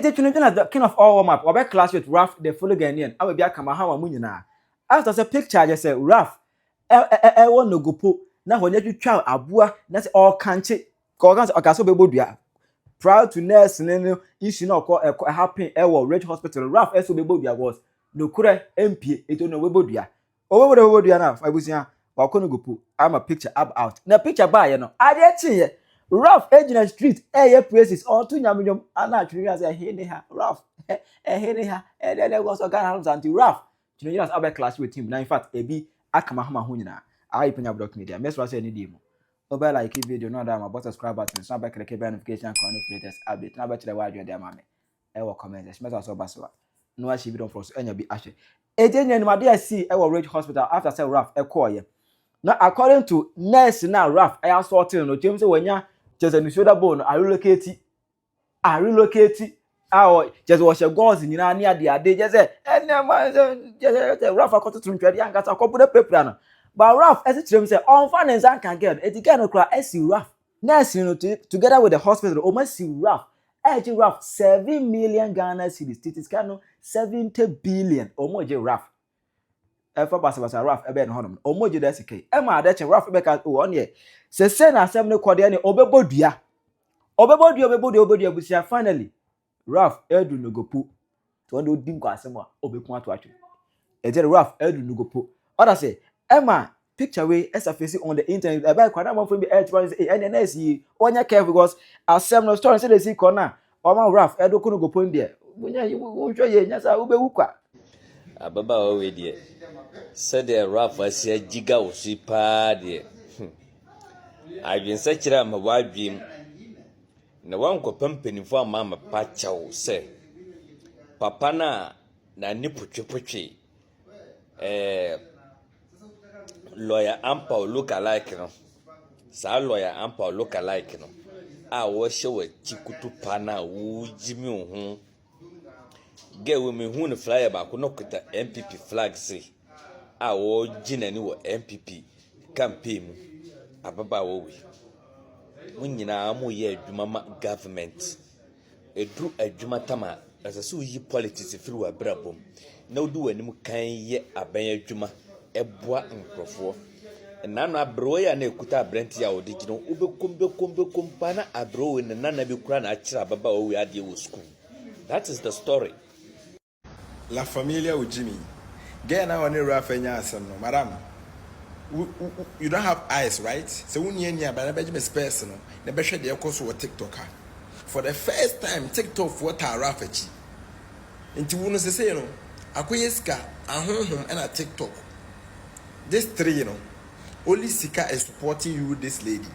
Twene Jonas, the king of all warm up, or class with Ralph DeFellow Ghanaian. I will be a Kamahawa Munina. After the picture, I say, Ralph, I want no go put. Now, when you child, Abua, that's all country. Corgans or Castle Bodia. Proud to nurse and issue not call a happy Rigde Hospital. Ralph S. Bodia was no cure MP, it don't know Bodia. Over the Bodia now, I was here, or couldn't go put. I'm a picture up out. Now, picture by, you know, I did see it. Ralph Edina Street, places all 2 million. I'm not sure as a henny, Ralph, a henny, and then there was a guy until Ralph. You know, just class with him. Now, in fact, a be Akamahama Hunina. I Penyah block media. Mess was any demo. Over like a video, no doubt about subscribe button, so back the notification and latest update. Now, back to the wide your damn mammy. I will comment. Mess was so baswa. No, she don't force any be ashy. A genuine, my dear, see, I will Rigde Hospital after say Ralph, a choir. Now, according to nurse now, Ralph, I am sorting no James when ya. Just a shoulder bone, I relocate it. Just wash your gauze in your near the day. Just say, and just Ralph, I got to try the anchors, I couple of prepper. But Ralph, as it seems, on finance and can get it again. I see Ralph. Nurse, you know, together with the hospital, almost see Ralph. Ralph, 7 million Ghana cedis. It is kind of 70 billion. Almost Ralph. For Basa Ralph, a bed honor. Almost that's okay. Emma, that's a Ralph Becker on ye. Se na asem ne kode ne obebodia busia finally Ralph edu no go pu to ndo dim kwa asem a obekun ato atwe eje Ralph edu no go pu oda say Emma picture we surface on the internet about kwada man from be NNS yi onya careful because asem no story say dey see corner o man Ralph edu ko no go pu ndie bunya yi wonhwe ye nya sa obewu kwa ababa o we die said the Ralph asia giga osi pa die I've been such a my dream. No one could pumping for Mamma Pacho say Papa na nipuchi lawyer ample look alike no. Sa lawyer ample look alike no. I was show a chikutu pana woo Jimmy get women who fly about could not get the MPP flag say. I was Jin and MPP campaign. Ababa wowi munyina amu ye adwuma government edu adwuma tama asaso yi politics firi wa brabom na odu wanim kan ye aban adwuma eboa nkrofo na no abro ya na ekuta abrenti ya odi gino ubekom pa na abro we na na be kura na akira ababa wowi ade wo school. That is the story. La familia with Jimmy get na one Ralph enya asem no madam. You don't have eyes, right? So when you're near, but I bet you personal. The best they course was TikToker. For the first time, TikTok what a Ralph. Into one say, you know, Akweska, a home and a TikTok. This 3, you know, only Sika is supporting you, this lady,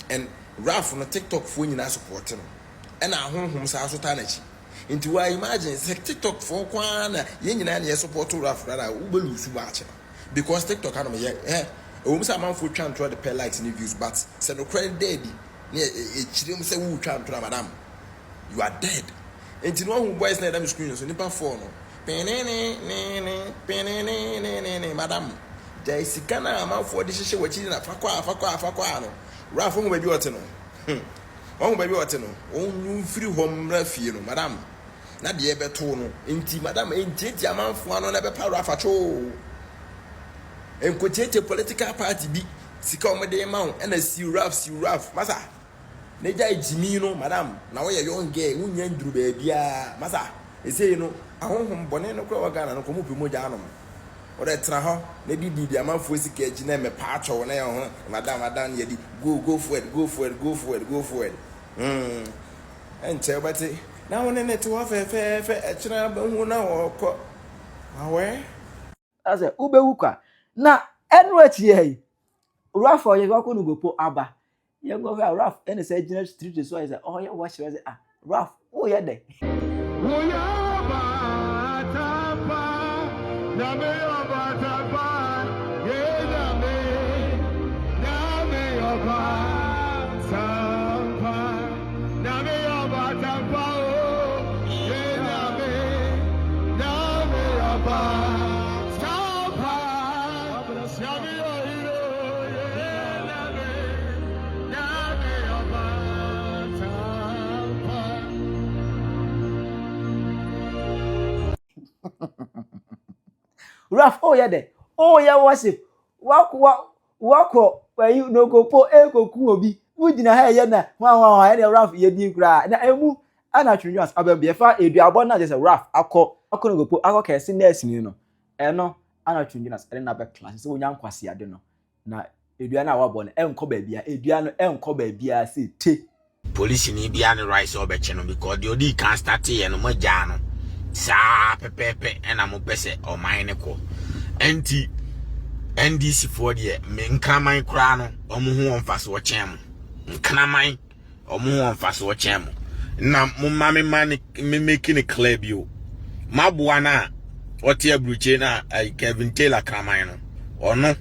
and Ralph on a TikTok phone you not supporting, and a home so tanachi. Into I imagine it's like TikTok for one, you support to Ralph rather lose watching because TikTok kind of almost a man for trying to try the pay likes and views, but said no credit daddy. Say who trying to madam. You are dead. And you know who boys let them screen so nipa phone. Madam. There is a man for this shit which is a fakwa no. Ralph on baby what no. Baby what no. Oh free home refi no madam. Na de ebe to no. Enti madam enti a man for no na be parafa cho. And quotate political party be sika omede ma and see Ralph masa neja ejimi no madam na we young girl wunya nduru ba bia masa e say no ahonhom bone no kwa Ghana no komo bi moja anom o de tra ho na di amanfo sika eji na me pa acho na ye ho madam ye di go for it and tell but now when net to fe e chira ba hu na wo awe as a ubewu kwa na enwet ye Ralph ye go no go po aba ye go Ralph and say general street so I say oh yeah watch say Ralph oh yeah dey Ralph oh yeah de oh yeah worship wako where you no go po ego ku obi wudina ha ye na wan ya Ralph ye din kra na emu ana Twene Jonas abambe fa eduabo na just Ralph akọ no go po akọ kese nurse ni no eno ana Twene Jonas ene na be class so nya Kwasea de no na edua na wabọ na enko ba bia edua no enko ba bia se te police ni bia no rise obeche no because the odi can start here no maja no sa pepepe ena mo pese o man ne ko enti NDC for the me nkraman kra no omo ho onfaso wo chem nkraman omo ho onfaso wo chem na mo mame man me making it clear bio maboa na oti abruche na Kevin Taylor kraman no ono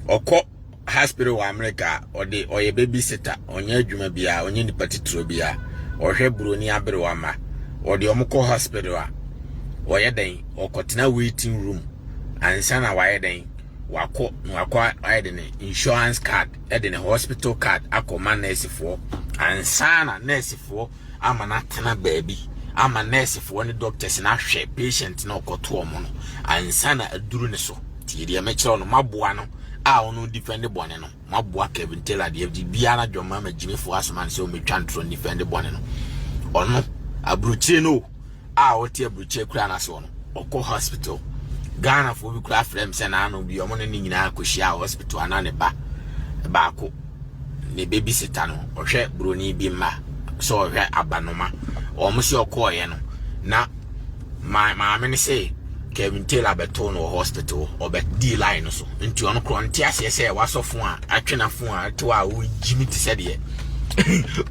okọ hospital wa America ode oye babysitter onye adwuma bia onye ni patitro bia ohwe broni abere wa ma ode omko hospital a oye den okotena waiting room ansa na waye den wako aye den insurance card den hospital card akoma nurse for ansa na nurse for ama na tena baby ama nurse for ni doctors na hwe patient na okoto omo no ansa na aduru ne so tiri amechiro no maboa no a onu defend bone no maboa Kevin Taylor de FD bia na dwoma ma jimi fo asoman se o metwa ntro defend bone no ono abruche no a oti abruche kura na so no okọ hospital Ghana fo bi kura frem se na anu bi omo ne nyina akohia hospital ana ne ba ko ne babysitter no ohwe broni bi ma so ohwe abanoma omo se okọ ye no na ma me ne say Kevin Taylor beto no hospital obe D line so nti ono kro nti ase wasofo a atwena fo a to a wo jimi ti se de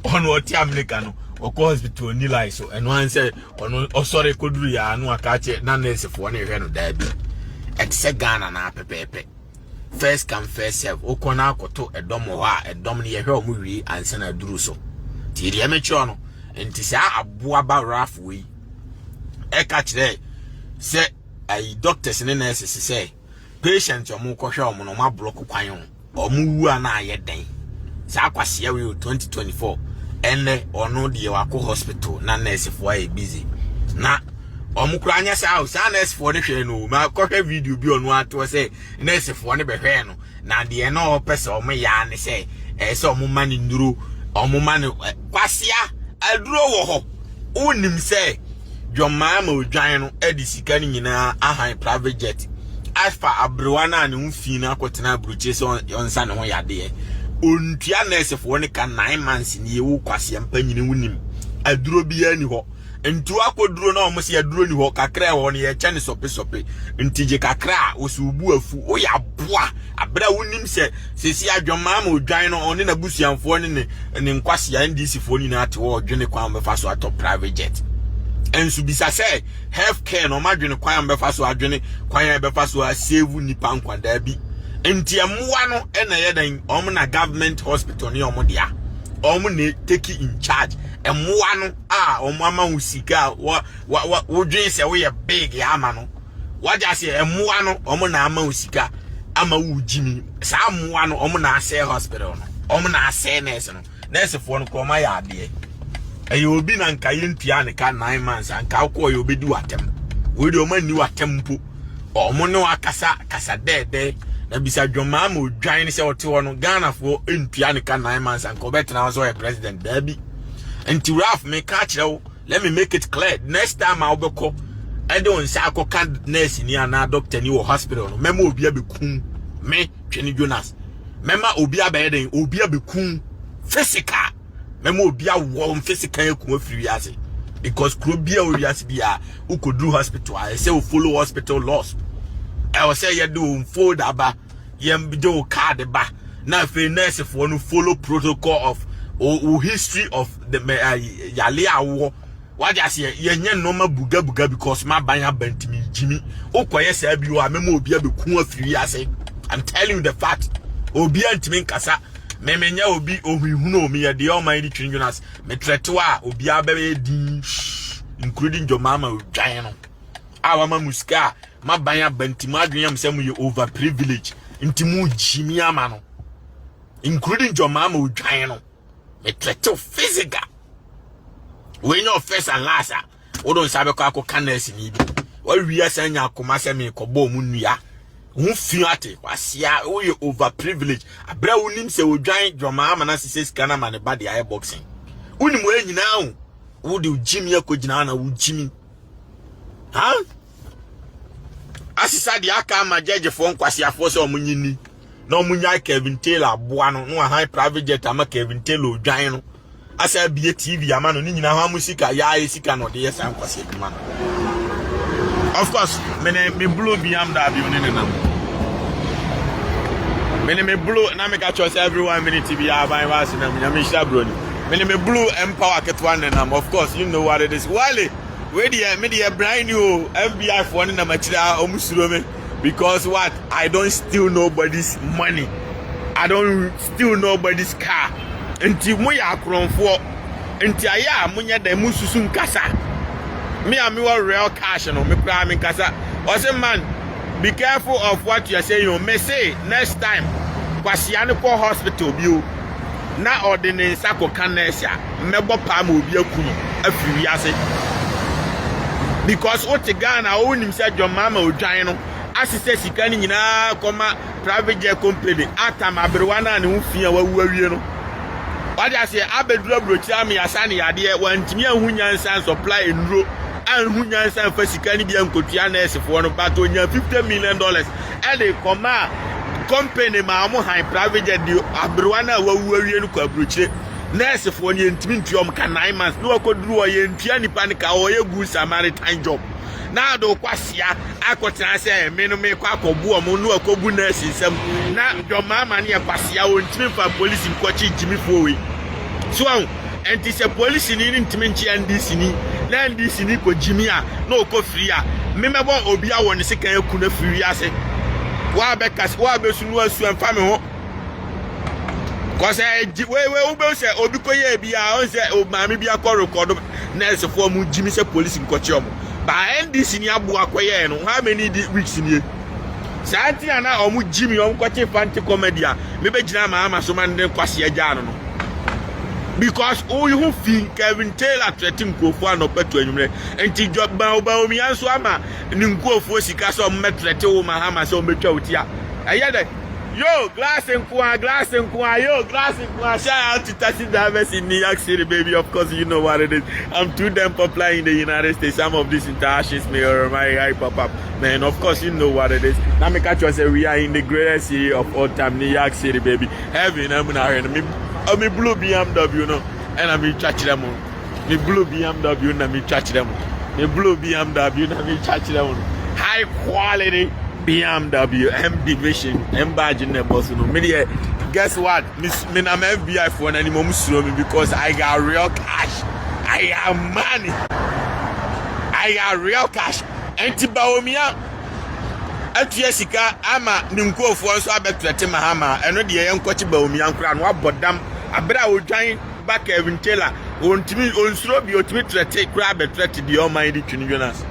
ono oti America no okọ hospital ni line so eno an say ono osore koduru ya anu aka che na nurse fo na ehwe no da bi etse Ghana na pepepe first come first serve okona akoto edom ho a edom ne yehwe omu wi ansa na duru so ti ri emecho no nti sa aboa ba Ralph we eka kire se ai doctors and nurses say patient omo kohwe omo no ma block kwan omo wu ana aye den sa Kwasea we 2024 enne ono de wako hospital na nurse for ay busy na omo kura anya sa nurse for de hwe no ma kohwe video bi ono ato say nurse for ne be hwe no na de no pese omo ya ne say se omo mani nduro omo mani Kwasea aduro wo ho unim say your mama odwan no edisika ni nyina ahan private jet alfa abrewana ne mfi na akotena abruche so yonsa ne ho yade ontua nurse fo ne ka 9 months ni ewu Kwasea mpanyine wunim aduro bia ni ho ntu akoduro na omo se aduro ni ho kakra ho ne ye kyane sope ntije kakra osubu afu o ya boa abra wunim se sesi adwo mama odwan no one na busuanfo ne Kwasea NDC fo ni na ate wo odwene kwa mbefa so atop private jet ensu bisa say healthcare no madwene kwan befa so adwene kwan befa so save nipa nkwanda bi enti amoa no na ye dan omo na government hospital ne omo dia omo ne take in charge amoa no a omo ama usika wo dwen se wo ye big ya ama no waja se amoa no omo na ama usika ama wo jimi sa amoa no omo na ase hospital no omo na ase nurse no nurse fo no ko ma ya ade ayo obi na nka yentua ne ka 9 months anka akọ yo bedi watem we do mani watem mpo omo ne akasa dede na bisa dwoma ma odwan ne se wote ho no Ghana fo entua ne ka 9 months anka obetena so president dabi enti Ralph me ka kirewo let me make it clear next time I obekọ ede on sa akọ nurse ni ana doctor ni wo hospital no mema obi abekun me Twene Jonas mema obi abeden obi abekun physical memo obi awo physical eku afiri ase because krobia ori ase bia ukodru hospital I say we follow hospital laws I will say you do fold aba yem do card ba na fe nurse for no follow protocol of or history of the yale awo what just say yenye normal buga because my banya bantimi jimi okoye say bi o memo obi abeku afiri ase I'm telling you the fact obi antimi nkasa memenya obi ohihunu omi ya de almighty Twene Jonas metretewa obi abebe din including your mama odwan no awa ma musika ma banya bantima adwenya msem ye over privilege ntimu jimi ama no including your mama odwan no metrete physical when your first and last we don't sabe ko kanesi ni bi we are saying akoma se me kobo mu nua hu fiate Kwasea we over privilege abra unim se odwan dwoma ama na sise sika na ma ne ba de air boxing unim we nyina hu wo de ujimi akogina na ujimi ha asisa de aka ma jeje fo Kwasea fo se omunyini na omunya Kevin Taylor aboa no no high private jet ama Kevin Taylor odwan no asa bie TV ama no ni nyina ha musika ya sika no de yesan Kwasea dwuma no. Of course, me blue BMW on in them. Me blue, na me catch us every 1 minute TV by was in them. Me blue empower get one in them. Of course, you know what it is. Wale, where the media brand new FBI for one in the material because what? I don't steal nobody's money. I don't steal nobody's car. Until we are grown for until I am munya de mususun kasa. Me and me want real cash, no. Me cry, me kasa. Also, man, be careful of what you are saying. You may say next time, Kwasea no hospital view. Na ordinary sako kanesia. Mebo pamu biya kunu. Afi yase. Because what the Ghana own himself your mama o giant. As he says he can in private jet company. Atam abruana and ufia wa no. What I say, Abedro Brochami Asani idea when Timia Hunyan San supply in row. And who knows and for Sikanian Kotianes for one about $50 million. And they come company Mamo high private jet Abruana were you bruche. Nurse for the intimate can 9 months. No could do a Tiani Panica or a good Samaritan job. Now do Kwasea, I could say, Menome Quaco Buamu, no Kobu nurses. Now your mamma near Kwasea will trim for police in Kwachi Jimmy Foy. So and it's a police in intimate and this land this in equal Jimia, no co free. Remember Obia one second couldn't free as it. Why because why person was to family? Because I will say Obikoye be our oh, mammy be a call record Nels for Jimmy police in Cochom. By end this in Yabuakoye, how many weeks in here? Santiana or Jimmy on Coche Fanti Comedia, maybe Jama so man then Kwasea Jano. Because all you feel Kevin Taylor threatening Kofan or Petro and to job Baomi and Swama and then go for Sikaso Metreto Mahama so Metrotia. I had it. Yo, glass and qua, yo, glass and qua. Shout out to Taxi drivers in New York City, baby. Of course, you know what it is. I'm too damn popular in the United States. Some of these interactions may or my pop up. Man, of course, you know what it is. Now, me catch you say we are in the greatest city of all time, New York City, baby. Heaven, I'm me blue BMW, no, and I'm in church them. Me blue BMW, and I'm in church them. Me blue BMW, and I'm in church them. High quality BMW, M division, M badge in the boss. No, me guess what? Me I'm FBI for any moment because I got real cash. I got money. I got real cash. Anti-Baomia. Atiesika ama ninko for so abetwete mahama eno de yen kwachi Baomia nkra no abodam abra odwan back Kevin Taylor ontimi onsuro bi otimi trete kra betwete de o mind Twene Jonas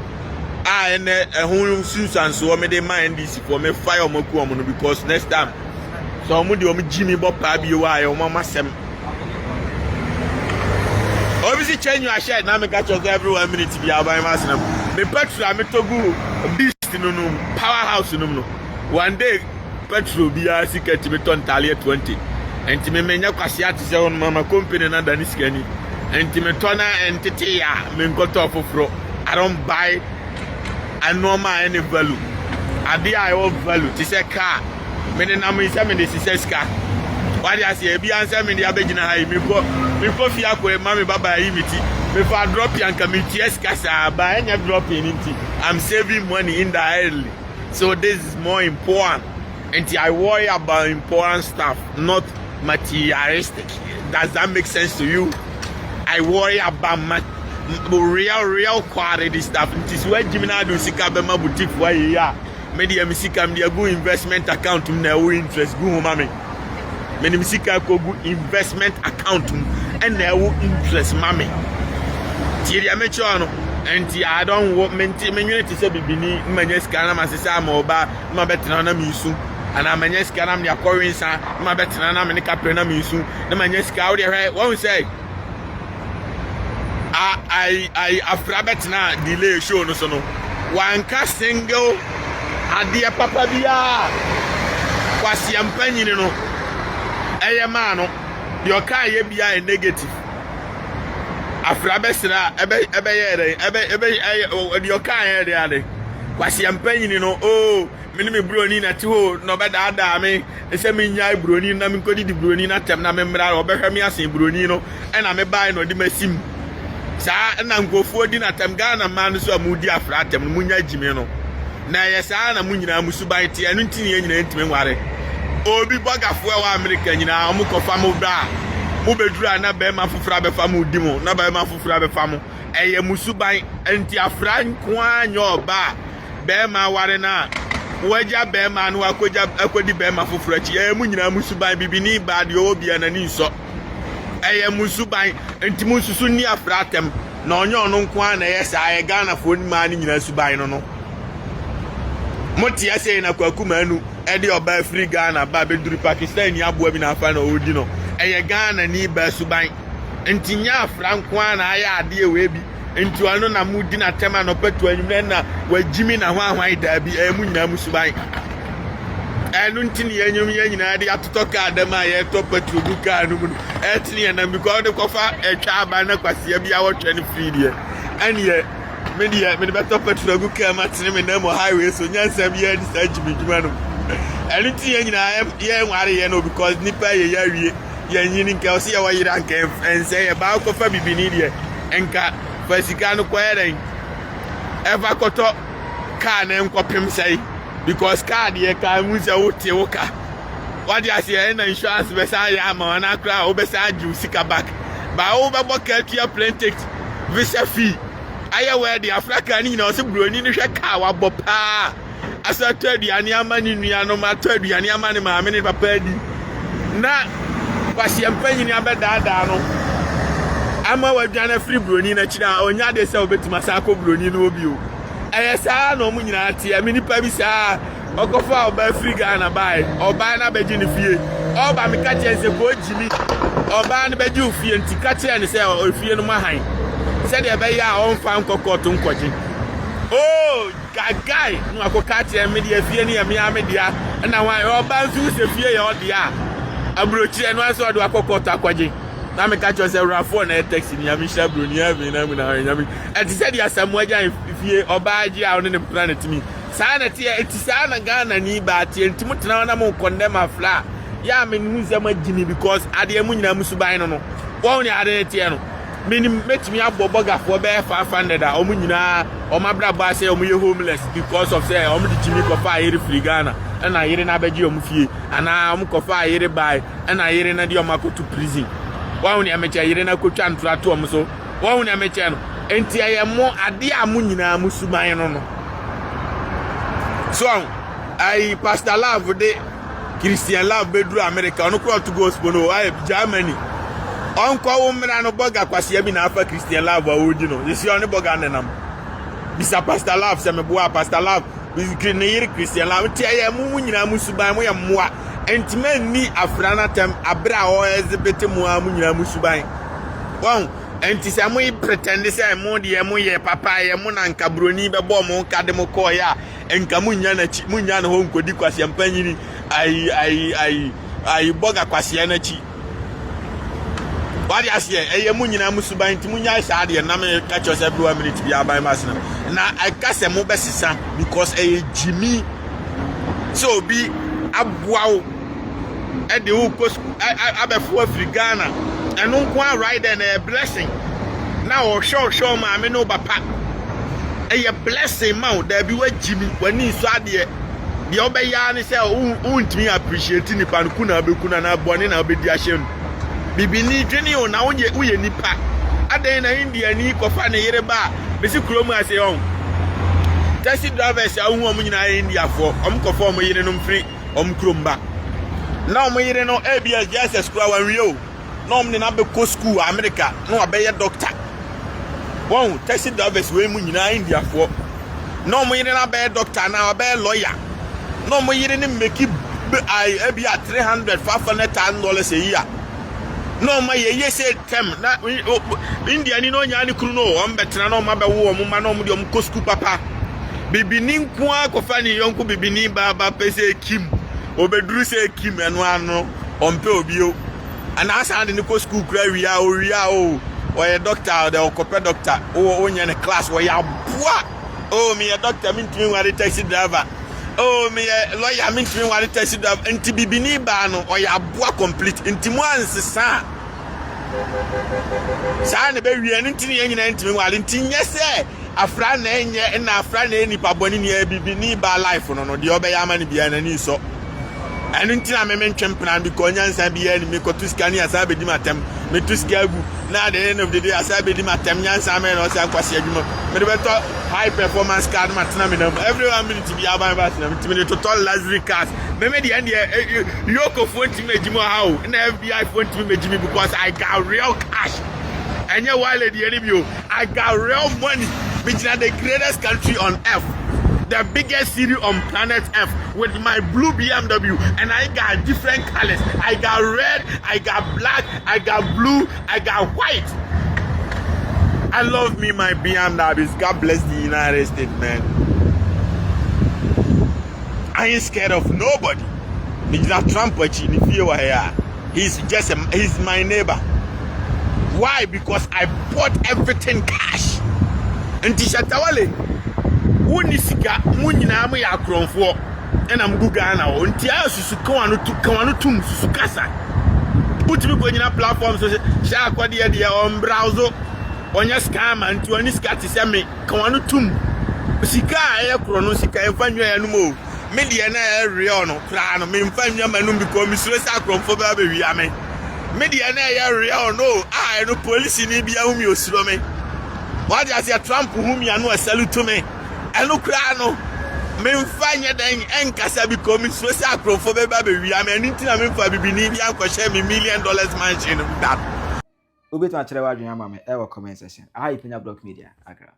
ene ehun susan so me de mind this for me fire omoku omo no because next time so omo de omo Jimmy Bopa bi wa ya omo masem obviously change your share na me catch us every 1 minute bi abai masem me petrol me togu no powerhouse no one day petrol be a secret me ton talia 20 and me menya Kwasea to say on mama company na dani skani and me tona entity ya me got off fro I don't buy a normal any value ade I owe value to say car me na me say me this car what I say be answer me the abegina high me go fi akwe mama baba yimiti me for drop and committee kasa ba enya drop in I'm saving money in the early. So this is more important. And I worry about important stuff, not materialistic. Does that make sense to you? I worry about real quality stuff. It is where Jimmy do sika bema boutique for ya. Maybe I'm sika me go investment account na wo interest go mama. Many sika go investment account and na wo interest mama. Tiri amecho no. And I don't want me to say bibini manya scanner masisa moba ma betina na misu and I'm manya scanner na currency ma betina na me ka prena misu na manya scout there one say I after betina delay show no so no wanka single adeɛ papa bia Kwasea mpanyini no ɛyɛ ma no de ɔka yɛ bia ɛ negative afra bɛsra ɛbɛyɛ de ɔka yɛ de ade Kwasea mpanyini no oh mini me broni na ti ho no bɛdaadaa me ɛsɛ me nya broni na me nkɔdi di broni na tem na me mmra ɔbɛhwɛ me asen broni no ɛna me bae no de masim saa na nkofo di na tem Ghana man no so amudi afra tem no munya jime no na yɛ saa na munyina musuban tie ɛno ntini yɛ nyina ntime nware obi bɔgafo ɛwɔ America nyina ɔmo kɔfa mo bra mo bedura na bɛma fofora bɛfa mo di mo na bɛma fofora bɛfa mo ɛyɛ musuban enti afra nkoa nyɛ ɔba bɛma ware na waja bɛma no akodi bɛma fofora chi ɛyɛ munyina musuban bibini ba de obi ana ni nso ɛyɛ musuban enti mususu ni afra tem na ɔnyɛ ɔno nkoa na ɛyɛ saa ɛyɛ Ghana fo ni ma ni nyina suban no Moti ase na kwakuma anu ede oba free Ghana ba beduru Pakistan ni aboa bi na afa na odi no eye Ghana ni ba suban ntinya franko na aya ade we bi nti anu na mudi na tema no petu anwumre na wagimi na hwan da bi emu nyina mu suban enu ntini yenyum yenyina de atotoka adama ye to petu duka anu mu etini na because de kofa etwa aba na Kwasea bi a wotwe ne free de ene me better petrol go come at me na mo highway so nyansa bi e dis ajimidwuma no anything ye nyina ye nware ye no because nipa ye yawie ye nyini nka o se ye wayira nka ense ye ba ko fa bibini de enka fasika no kwere eva koto car na enkopem sei because car de ka mu se wote woka wadi ase na insurance be sa ya ma na kra o be sa ju sika back ba o be boka tia plane ticket visa fee aya we di Africa ni na o se broni ni hwe ka wa bopa asa aduane ama ni nua no ma aduane ama ni maame ni papa di na Kwasea mpanyini abedada no ama wa aduane free broni na kira onya de se obetima sa akọ broni no obi o eye saa no mu nyina ate ami nipa bi saa okofa oba free Ghana bai oba na beji ni fie oba me ka chense ko jimi oba na beji ofie nti ka che ne se ofie no mahan se de be ya on fa nkokoto nkoji oh gagai no akoka che me de fie ni me amedia na wan oba nsu se fie ya odia abrochi no aso do akokoto akwaji na me ka che se rafo na taxi ni ami sha broni ave na mu na nyami ati se de asamu ajan fie oba agi a on ne planet mi saa na tie eti saa na Ghana ni ba tie enti mutena na mo condemn afla ya me nu zama gini because ade mu nyina musuban no won ni ade tie no minim metimi abobogafo be 500 a omu nyina o mabra ba say omu ye homeless because of say omu di chimi ko fa yiri free Ghana na yiri na beji omu fie ana omu ko fa yiri bai na yiri na di omu akotu prison won ni amecha yiri na kotwa ntura to omu so won ni amecha no enti ayemo ade amu nyina musuban no so I Pastor Love de Christian Love bedru America ono ko to gospel no I Germany onko wo mra no boga Kwasea bi na afa Christian Love awodi no yesi ono boga nenam bisa Pastor Love se me boa Pastor Love bi ne yiri Christian Love ti aye mu nyina musuban mo ye moa entiman ni afrana tem abra o exhibit mu amu nyina musuban won enti se mo pretend se mo de mo ye papa ye mo na nka broni be bo mo nka de mo ko ya enka munya na ho nkodi Kwasea mpanyini ai boga Kwasea na chi wadi asiye eye munyina musuban nti munya sha de na me ka cho se blue minute bi aban masina na I ka se mo besisa because eye jimi so bi aboawo e de wo ko abefo Africana eno nko Rigde na blessing na o show ma me no bapa a blessing mount there be where Jimmy when he saw the obeya ni say untimi appreciate ni pankuna bekuna na boni na obedi ahye bibini dwene o na uye nipa adan na India ni kofa na yere ba besi kromu ase on taxi drivers a hu nyina India for kofa om yere no mfiri kromba na om yere no ABS just scroll wan rio na om ni na be ko school America no abeye doctor won taxi drivers we mu nyina India for no mo yire na be doctor na be lawyer no mo yire ni make I be at $300,000-$500,000 a year no mo ye say tem na India ni no nya ni kru no on betena no ma be wo mo ma no mo de mo ko school papa bibini nkoa ko fa ni yonko bibini baba pese kim obeduru se kim eno ano ompe obio ana asa de ko school kra wia o oye doctor de okope doctor o nya ne class wo ya boa oh me a doctor me ntimi ware taxi driver oh me a lawyer me ntimi ware taxi driver enti bibini ba no o ya boa complete enti mo ansesa sa ne be wie ntini nyina ntimi ware ntinye se afra na enye na afra na enipa boni ne bibini ba life no de obe ya ma ne bia na ni so enu ntina me ntwempena bi ko nyansa bia ni me ko tuskani asa be di matem me tuskagu na the end of the day asa be di matem nyansa me no sa Kwasea adwuma me de beto high performance card matena me nam every 1 minute bi aba me na me timi total luxury cars me the end yoko phone timi ejimo how na FBI phone timi ejimi because I got real cash enye wale the enemy I got real money which is the greatest country on earth, the biggest city on planet Earth, with my blue BMW, and I got different colors. I got red, I got black, I got blue, I got white. I love me my BMWs. God bless the United States, man. I ain't scared of nobody. He's not Trump, he's my neighbor. Why? Because I bought everything cash. And Tishatawale, Wunisika, Munina, my akronfo, and I'm Gugana, until Susukano to Kawanutum, Susukasa. Put me going in platforms, Shakwadia, the browser, on your scam, and to any scatisemi, Kawanutum, Sika, Chronosika, and Fanya and Mo, Mediana, Riano, Crano, Mimfanya Manum, because Miss Akronfo, baby, Yame. Mediana, Riano, I no police in Ibia, whom you slow me. What does your Trump whom you know a salute to me? And look, Crano. Memfanya den enkasa bi komi so se akrofo be ba be wi am anything am for bibini bi an ko share me $1 million mansion that Ubit ma chere wa dwen ama me e wo comment section. Aha Penyah Block Media Accra.